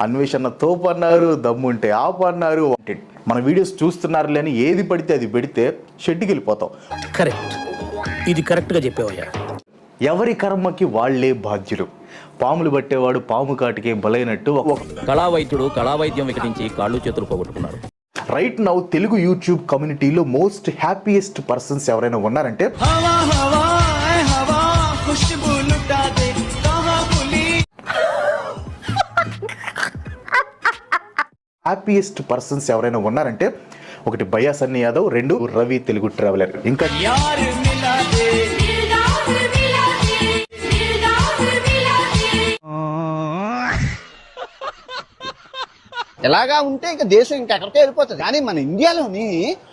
అన్వేషణ తోపు అన్నారు, దమ్ముంటే ఆపు అన్నారు. మన వీడియోస్ చూస్తున్నారు లేని ఏది పడితే అది పెడితే షెడ్కి వెళ్ళిపోతాం. కరెక్ట్, ఇది కరెక్ట్గా చెప్పేవయ్యా. ఎవరి కర్మకి వాళ్లే బాధ్యులు. పాములు పట్టేవాడు పాము కాటికే బలైనట్టు కళావైద్యుడు కళావైద్యం వికటించి కాళ్ళు చేతులు పోగొట్టుకున్నారు. రైట్ నౌ తెలుగు యూట్యూబ్ కమ్యూనిటీలో మోస్ట్ హ్యాపీయెస్ట్ పర్సన్స్ ఎవరైనా ఉన్నారంటే హ్యాపీయెస్ట్ పర్సన్స్ ఎవరైనా ఉన్నారంటే ఒకటి భయ్యా సన్నీ యాదవ్, రెండు రవి తెలుగు ట్రావెలర్. ఇంకా ఎలాగా ఉంటే ఇంకా దేశం ఇంకెక్కడికే వెళ్ళిపోతుంది, కానీ మన ఇండియాలోని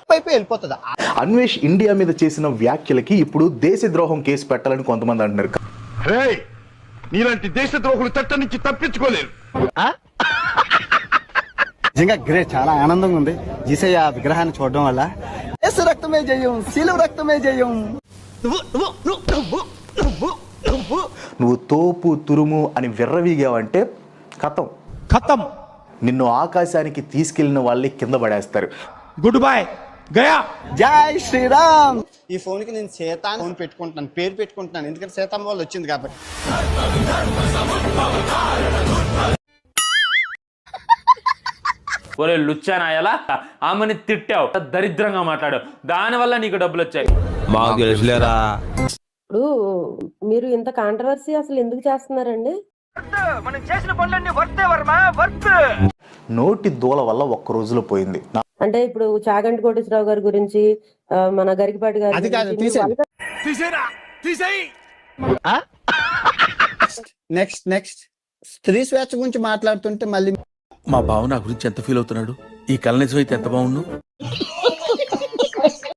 పైపు వెళ్ళిపోతుంది. అన్వేష్ ఇండియా మీద చేసిన వ్యాఖ్యలకి ఇప్పుడు దేశద్రోహం కేసు పెట్టాలని కొంతమంది అంటున్నారు. నీలాంటి దేశద్రోహులు చట్టం నుంచి తప్పించుకోలేరు. నిజంగా గ్రేట్, చాలా ఆనందంగా ఉంది జీసయ్య ఆ విగ్రహాన్ని చూడడం వల్ల. రక్తమే జయం, శీలం రక్తమే జయం. నువ్వు తోపు తురుము అని విర్రవీగావంటే కథం ఖతం. నిన్ను ఆకాశానికి తీసుకెళ్లిన వాళ్ళే కింద పడేస్తారు. Good bye Gaya. జై శ్రీరామ్. ఈ ఫోన్ కి నేను సీత ఫోన్ పెట్టుకుంటున్నాను, పేరు పెట్టుకుంటున్నాను, ఎందుకంటే సీతమ్మ వాళ్ళు వచ్చింది కాబట్టి. ఒరే లుచ్చానాయలా, ఆమెని తిట్టావు, దరిద్రంగా మాట్లాడావు, దానివల్ల నీకు డబ్బులు వచ్చాయి. మాకు తెలుసులేరా. ఇప్పుడు మీరు ఇంత కాంట్రవర్సీ అసలు ఎందుకు చేస్తున్నారండి? మనం చేసిన పనులన్నీ వర్తే వర్మ, వర్త్. నోటి దూల వల్ల ఒక్క రోజులో పోయింది. అంటే ఇప్పుడు చాగంటి కోటేశ్వరరావు గారి గురించి, మన గరికపాటి గారి అది కాదు, నెక్స్ట్ నెక్స్ట్ స్త్రీ స్వేచ్ఛ గురించి మాట్లాడుతుంటే మళ్ళీ మా బావ నా గురించి ఎంత ఫీల్ అవుతున్నాడు, ఈ కళ నిజమైతే ఎంత బాగుండు.